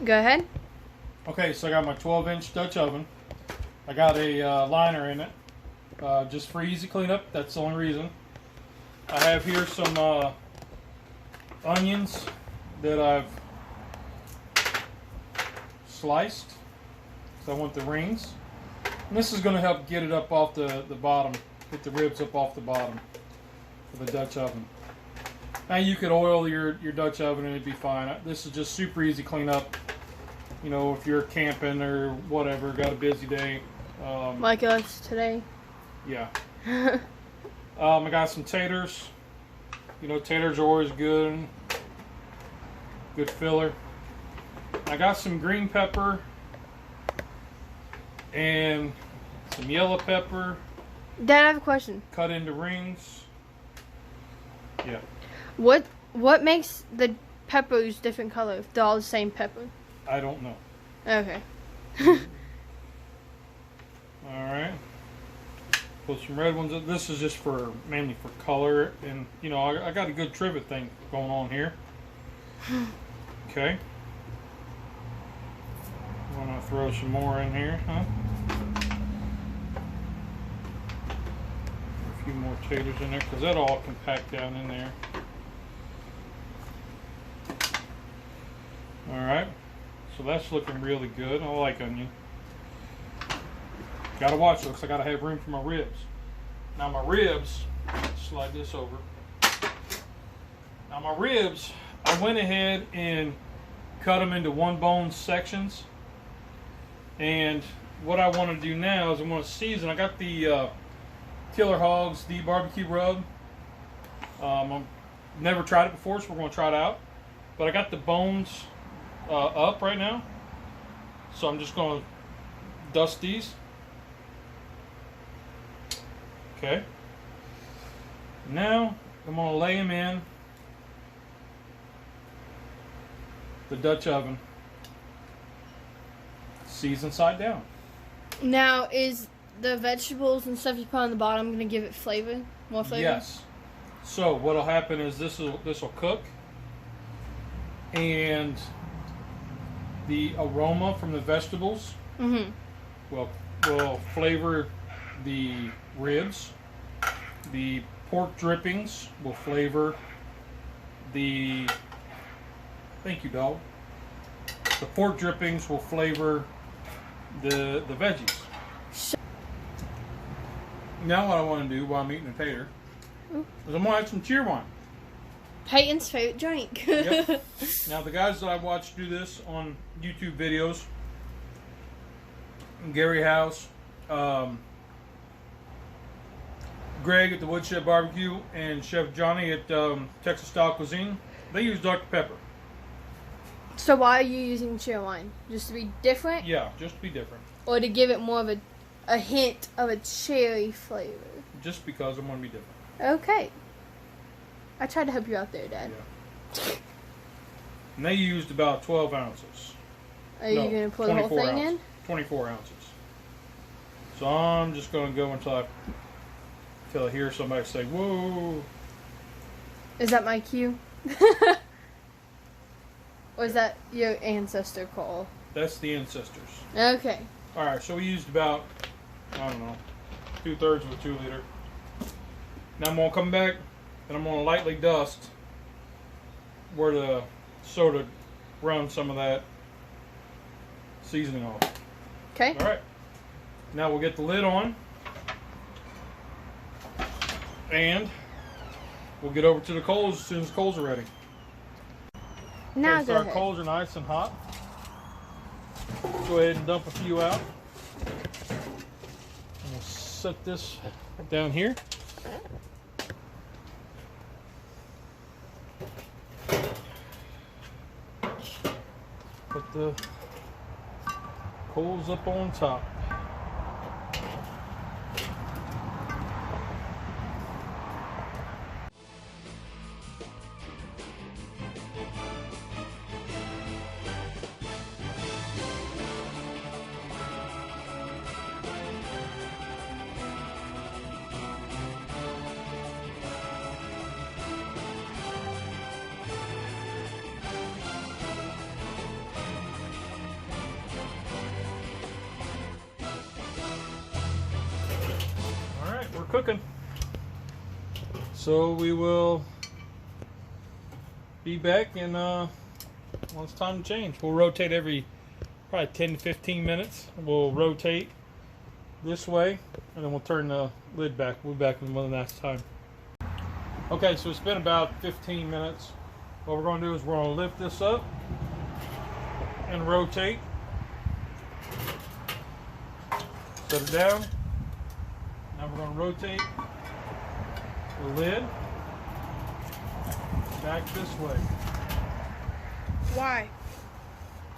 Go ahead. Okay, so I got my 12-inch Dutch oven. I got a liner in it, just for easy cleanup. That's the only reason. I have here some onions that I've sliced, so I want the rings. And this is going to help get it up off the bottom, get the ribs up off the bottom of the Dutch oven. Now you could oil your Dutch oven and it'd be fine. This is just super easy cleanup. You know, if you're camping or whatever, got a busy day. Like us today. Yeah. I got some taters. You know, taters are always good. Good filler. I got some green pepper and some yellow pepper. Dad, I have a question. Cut into rings. Yeah. What makes the peppers different color if they're all the same pepper? I don't know. Okay. Alright. Put some red ones in. This is just mainly for color. And, you know, I got a good trivet thing going on here. Okay. I'm going to throw some more in here, huh? A few more taters in there, because that all can pack down in there. Alright. So that's looking really good. I like onion. Gotta watch though, because I gotta have room for my ribs. Now my ribs, slide this over. Now my ribs, I went ahead and cut them into one bone sections. And what I want to do now is I want to season. I got the Killer Hogs The BBQ rub. I've never tried it before, so we're going to try it out. But I got the bones up right now, so I'm just going to dust these. Okay. Now I'm going to lay them in the Dutch oven, seasoned side down. Now, is the vegetables and stuff you put on the bottom going to give it flavor? More flavor? Yes. So what'll happen is this will cook, and the aroma from the vegetables will flavor the ribs. The pork drippings will flavor the... Thank you, dog. The pork drippings will flavor the veggies. Now what I want to do while I'm eating a tater is I'm going to add some Cheerwine. Peyton's favorite drink. Yep. Now the guys that I watched do this on YouTube videos, Gary House, Greg at the Woodshed Barbecue, and Chef Johnny at Texas Style Cuisine, they use Dr. Pepper. So why are you using Cheerwine? Just to be different? Yeah, just to be different. Or to give it more of a hint of a cherry flavor? Just because I'm going to be different. Okay. I tried to help you out there, Dad. Yeah. And they used about 12 ounces. Are you going to pour the whole thing in? 24 ounces. So I'm just going to go until I hear somebody say, whoa. Is that my cue? Or is that your ancestor call? That's the ancestors. Okay. Alright, so we used about, I don't know, 2/3 of a 2 liter. Now I'm going to come back and I'm going to lightly dust where the soda run some of that seasoning off. Okay. Alright. Now we'll get the lid on. And we'll get over to the coals as soon as the coals are ready. Now okay, so go our ahead. coals are nice and hot. Go ahead and dump a few out. And we'll set this down here. Put the coals up on top. cooking. So we will be back and when it's time to change. We'll rotate every probably 10 to 15 minutes. We'll rotate this way and then we'll turn the lid back. We'll be back in one last time. Okay, so it's been about 15 minutes. What we're going to do is we're going to lift this up and rotate. Set it down. Now we're going to rotate the lid back this way. Why?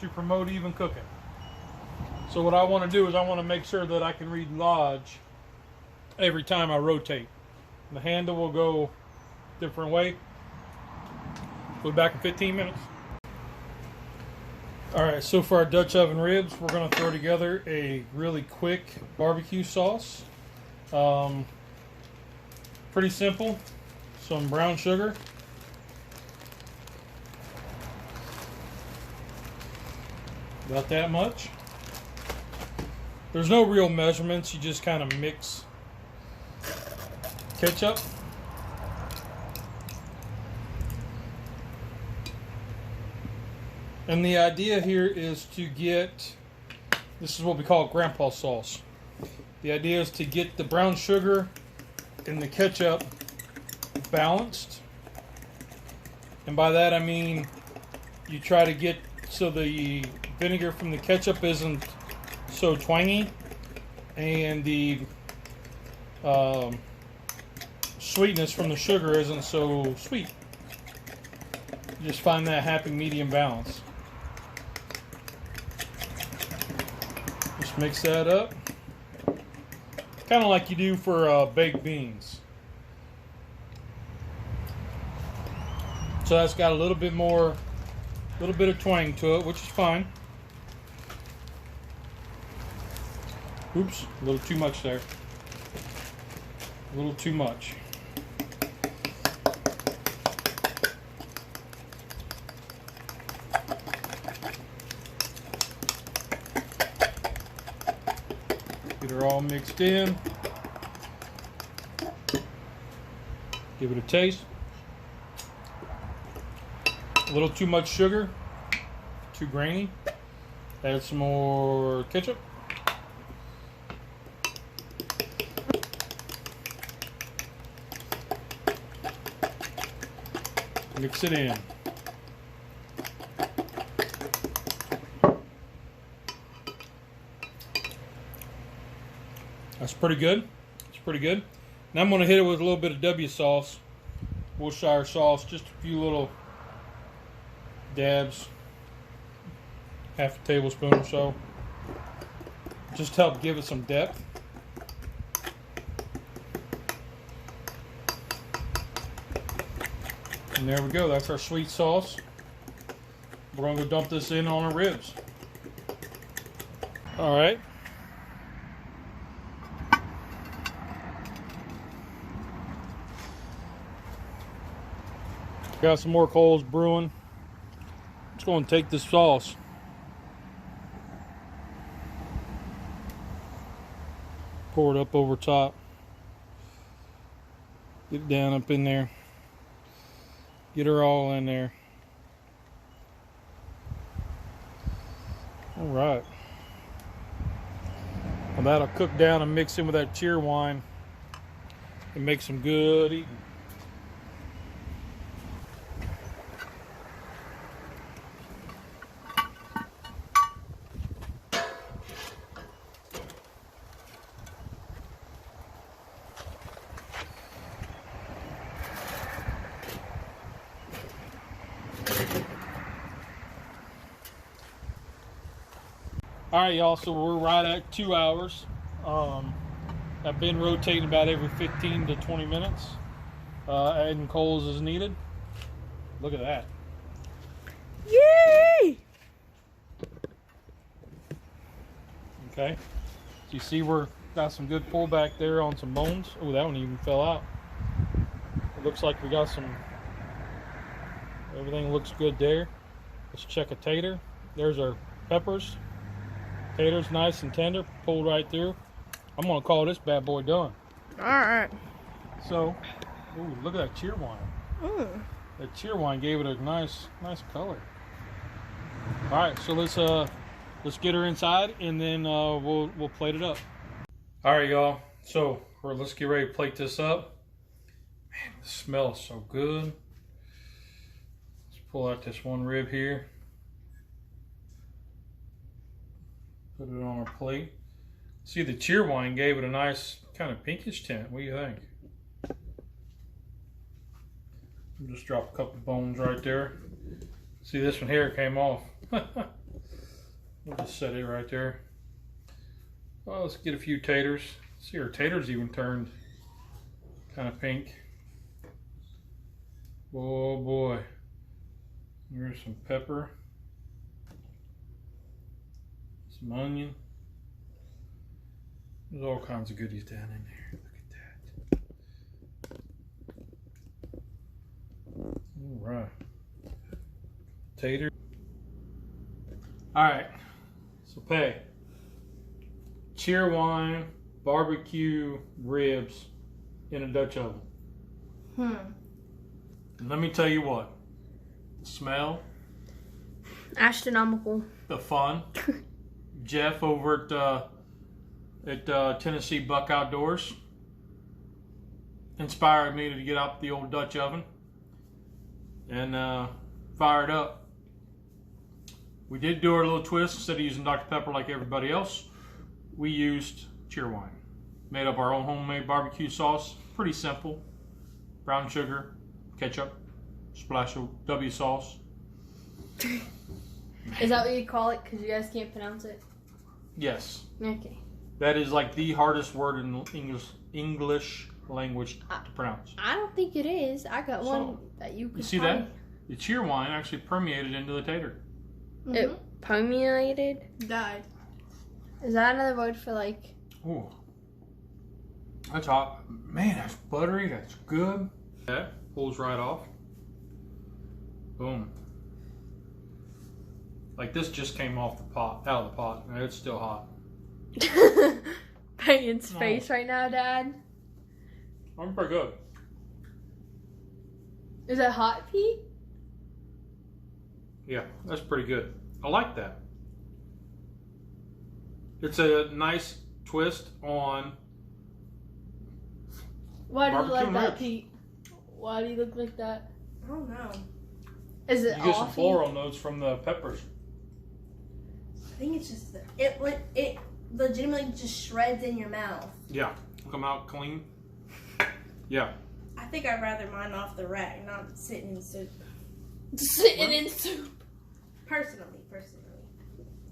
To promote even cooking. So what I want to do is I want to make sure that I can read lodge every time I rotate. The handle will go a different way. We'll be back in 15 minutes. Alright, so for our Dutch oven ribs, we're going to throw together a really quick barbecue sauce. Pretty simple. Some brown sugar. About that much. There's no real measurements, you just kind of mix. Ketchup. And the idea here is to get, this is what we call grandpa sauce. The idea is to get the brown sugar and the ketchup balanced. And by that I mean you try to get so the vinegar from the ketchup isn't so twangy and the sweetness from the sugar isn't so sweet. You just find that happy medium balance. Just mix that up. Kind of like you do for baked beans. So that's got a little bit more, a little bit of twang to it, which is fine. Oops, a little too much there. A little too much. Get her all mixed in. Give it a taste. A little too much sugar. Too grainy. Add some more ketchup. Mix it in. That's pretty good. It's pretty good. Now I'm going to hit it with a little bit of W sauce. Worcestershire sauce. Just a few little dabs. Half a tablespoon or so. Just to help give it some depth. And there we go. That's our sweet sauce. We're going to go dump this in on our ribs. All right. Got some more coals brewing. Just going to take this sauce. Pour it up over top. Get it down up in there. Get her all in there. All right. Well, that'll cook down and mix in with that Cheerwine and make some good eating. Alright y'all, so we're right at 2 hours. I've been rotating about every 15 to 20 minutes. Adding coals as needed. Look at that. Yay! Okay. So you see we're got some good pullback there on some bones. Oh, that one even fell out. It looks like we got some, everything looks good there. Let's check a tater. There's our peppers. Taters nice and tender, pulled right through. I'm gonna call this bad boy done. All right. So, ooh, look at that Cheerwine. That Cheerwine gave it a nice color. All right, so let's get her inside, and then we'll plate it up. All right, y'all. So let's get ready to plate this up. Man, the smell is so good. Let's pull out this one rib here. Put it on our plate. See, the Cheerwine gave it a nice kind of pinkish tint. What do you think? I'll just drop a couple bones right there. See, this one here came off. We'll just set it right there. Well, let's get a few taters. See, our taters even turned kind of pink. Oh boy. Here's some pepper. Some onion. There's all kinds of goodies down in there. Look at that. All right. Tater. All right. So pay. Cheerwine barbecue ribs in a Dutch oven. And let me tell you what. The smell. Astronomical. The fun. Jeff over at Tennessee Buck Outdoors inspired me to get out the old Dutch oven and fire it up. We did do our little twist. Instead of using Dr. Pepper like everybody else, we used Cheerwine. Made up our own homemade barbecue sauce. Pretty simple. Brown sugar, ketchup, splash of W sauce. Is that what you call it? Because you guys can't pronounce it? Yes. Okay. That is like the hardest word in English language to pronounce. I don't think it is. I got one that you can. You see that? The Cheerwine actually permeated into the tater. It permeated? Died. Is that another word for like... Ooh. That's hot. Man, that's buttery. That's good. That pulls right off. Boom. Like this just came off the pot, out of the pot. And it's still hot. Peyton's face right now, Dad. I'm pretty good. Is it hot, Pete? Yeah, that's pretty good. I like that. It's a nice twist on Why do you barbecue like that, ribs. Pete? Why do you look like that? I don't know. Is it You get some offy? floral notes from the peppers. I think it's just it legitimately just shreds in your mouth. Yeah, come out clean. Yeah. I think I'd rather mine off the rack, not sitting in soup. Sitting in soup. Personally.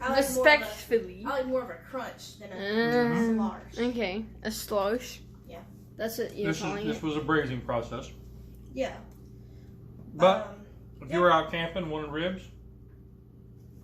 Respectfully. I like more of a crunch than a slosh. Okay, a slosh. Yeah. That's what you're calling This it. was a braising process. Yeah. But if you were out camping, wanted ribs,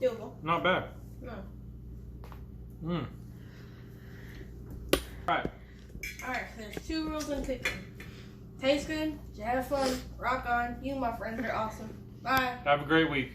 Doable. not bad. No. Right. Alright, there's 2 rules in cooking. Taste good, you have fun, rock on. You, my friends, are awesome. Bye. Have a great week.